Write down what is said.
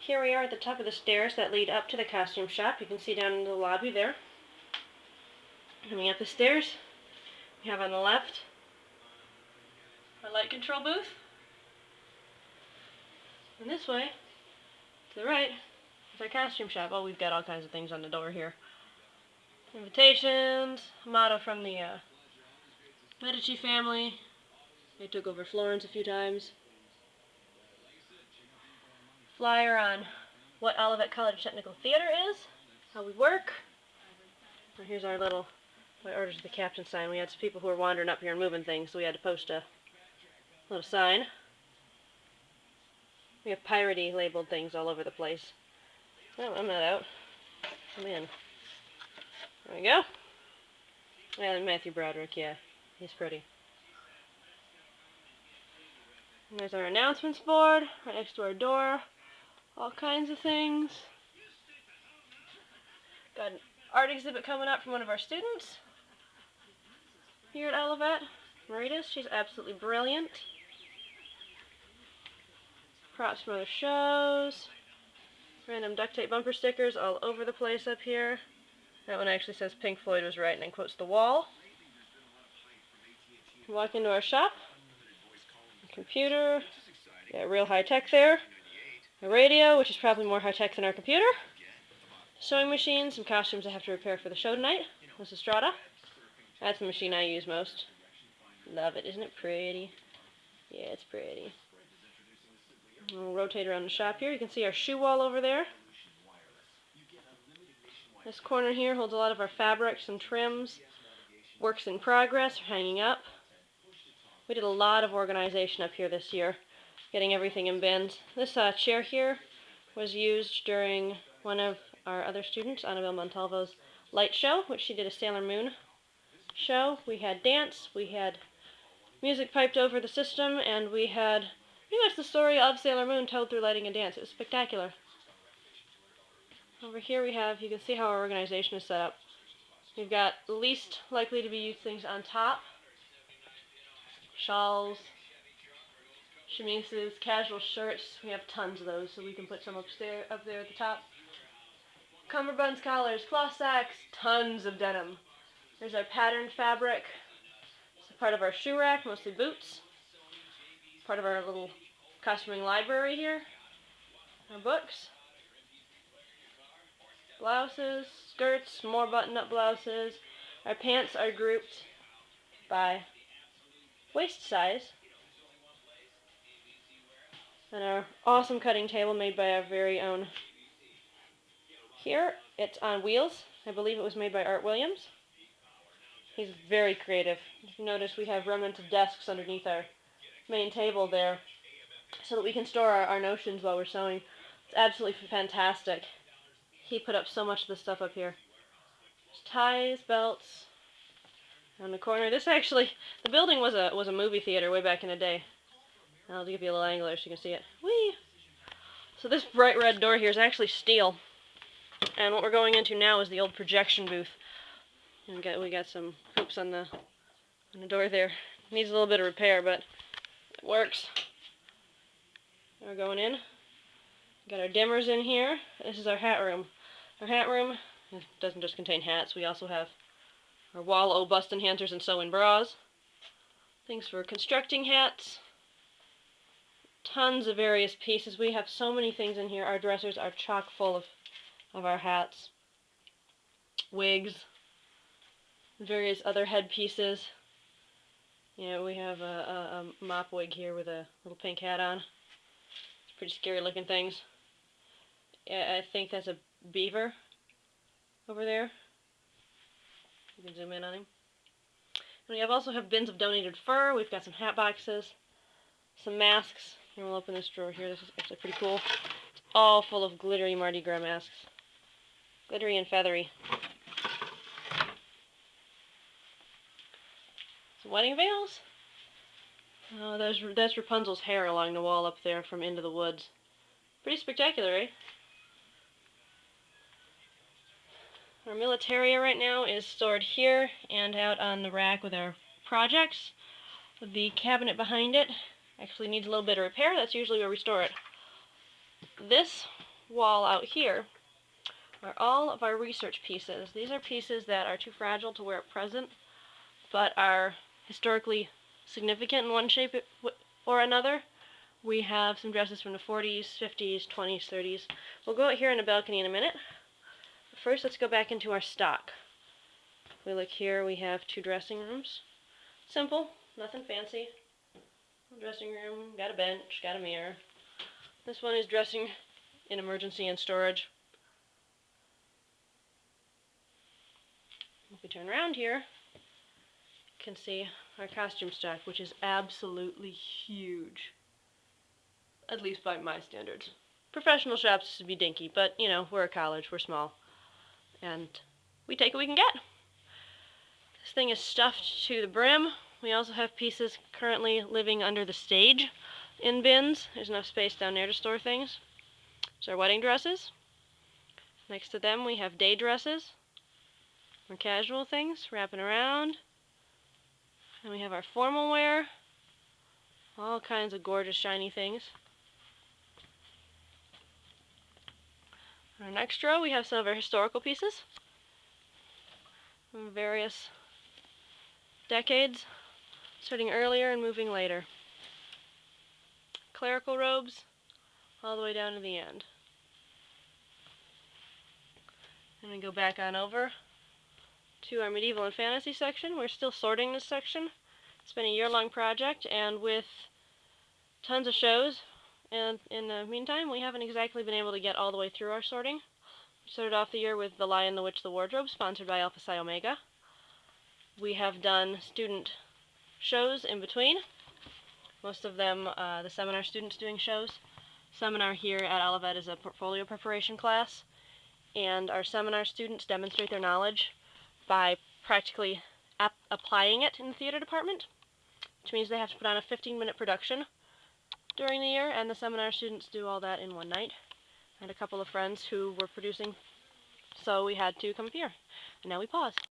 Here we are at the top of the stairs that lead up to the costume shop. You can see down in the lobby there. Coming up the stairs, we have on the left our light control booth. And this way, to the right, is our costume shop. Oh, we've got all kinds of things on the door here. Invitations, a motto from the Medici family. They took over Florence a few times. Flyer on what Olivet College Technical Theater is, how we work. And here's our little "My orders to the captain" sign. We had some people who were wandering up here and moving things, so we had to post a little sign. We have piratey labeled things all over the place. Oh, I'm not out. I'm in. There we go. And Matthew Broderick, yeah, he's pretty. And there's our announcements board right next to our door. All kinds of things. Got an art exhibit coming up from one of our students here at Olivet. Maritas, she's absolutely brilliant. Props from other shows. Random duct tape bumper stickers all over the place up here. That one actually says Pink Floyd was right and then quotes The Wall. Walk into our shop. A computer. Yeah, real high tech there. A radio, which is probably more high tech than our computer. Sewing machine, some costumes I have to repair for the show tonight. This is Strata. That's the machine I use most. Love it, isn't it pretty? Yeah, it's pretty. We'll rotate around the shop here. You can see our shoe wall over there. This corner here holds a lot of our fabrics and trims. Works in progress are hanging up. We did a lot of organization up here this year, getting everything in bins. This chair here was used during one of our other students, Annabelle Montalvo's light show, which she did a Sailor Moon show. We had dance, we had music piped over the system, and we had pretty much the story of Sailor Moon told through lighting and dance. It was spectacular. Over here we have, you can see how our organization is set up. We've got least likely to be used things on top. Shawls, chemises, casual shirts. We have tons of those, so we can put some up there at the top. Cummerbunds, collars, cloth sacks, tons of denim. There's our patterned fabric. It's part of our shoe rack, mostly boots. Part of our little costuming library here. Our books. Blouses, skirts, more button-up blouses. Our pants are grouped by waist size. And our awesome cutting table made by our very own. Here, it's on wheels. I believe it was made by Art Williams. He's very creative. If you notice, we have remnants of desks underneath our main table there so that we can store our notions while we're sewing. It's absolutely fantastic. He put up so much of this stuff up here. There's ties, belts, on the corner. This actually, the building was a movie theater way back in the day. I'll give you a little angle there so you can see it. Whee! So this bright red door here is actually steel. And what we're going into now is the old projection booth. And we got some hoops on the door there. It needs a little bit of repair, but it works. We're going in. Got our dimmers in here. This is our hat room. Our hat room doesn't just contain hats. We also have our Wall-O bust enhancers and sew-in bras. Things for constructing hats. Tons of various pieces. We have so many things in here. Our dressers are chock full of our hats. Wigs. Various other headpieces. Yeah, we have a mop wig here with a little pink hat on. It's pretty scary looking things. Yeah, I think that's a beaver over there. You can zoom in on him. And we also have bins of donated fur. We've got some hat boxes, some masks. And we'll open this drawer here. This is actually pretty cool. It's all full of glittery Mardi Gras masks. Glittery and feathery. Some wedding veils. Oh, that's Rapunzel's hair along the wall up there from Into the Woods. Pretty spectacular, eh? Our militaria right now is stored here and out on the rack with our projects. The cabinet behind it actually needs a little bit of repair. That's usually where we store it. This wall out here are all of our research pieces. These are pieces that are too fragile to wear at present, but are historically significant in one shape or another. We have some dresses from the 40s, 50s, 20s, 30s. We'll go out here in the balcony in a minute. But first, let's go back into our stock. If we look here, we have 2 dressing rooms. Simple, nothing fancy. Dressing room, got a bench, got a mirror. This one is dressing in emergency and storage. If we turn around here, you can see our costume stock, which is absolutely huge. At least by my standards. Professional shops would be dinky, but, you know, we're a college, we're small. And we take what we can get. This thing is stuffed to the brim. We also have pieces currently living under the stage in bins. There's enough space down there to store things. There's our wedding dresses. Next to them we have day dresses. More casual things wrapping around. And we have our formal wear. All kinds of gorgeous shiny things. In our next row we have some of our historical pieces from various decades, starting earlier and moving later. Clerical robes all the way down to the end. And we go back on over to our medieval and fantasy section. We're still sorting this section. It's been a year-long project, and with tons of shows, and in the meantime, we haven't exactly been able to get all the way through our sorting. We started off the year with The Lion, the Witch, the Wardrobe, sponsored by Alpha Psi Omega. We have done student shows in between. Most of them, the seminar students doing shows. Seminar here at Olivet is a portfolio preparation class, and our seminar students demonstrate their knowledge by practically applying it in the theater department, which means they have to put on a 15-minute production during the year, and the seminar students do all that in one night. I had a couple of friends who were producing, so we had to come up here. And now we pause.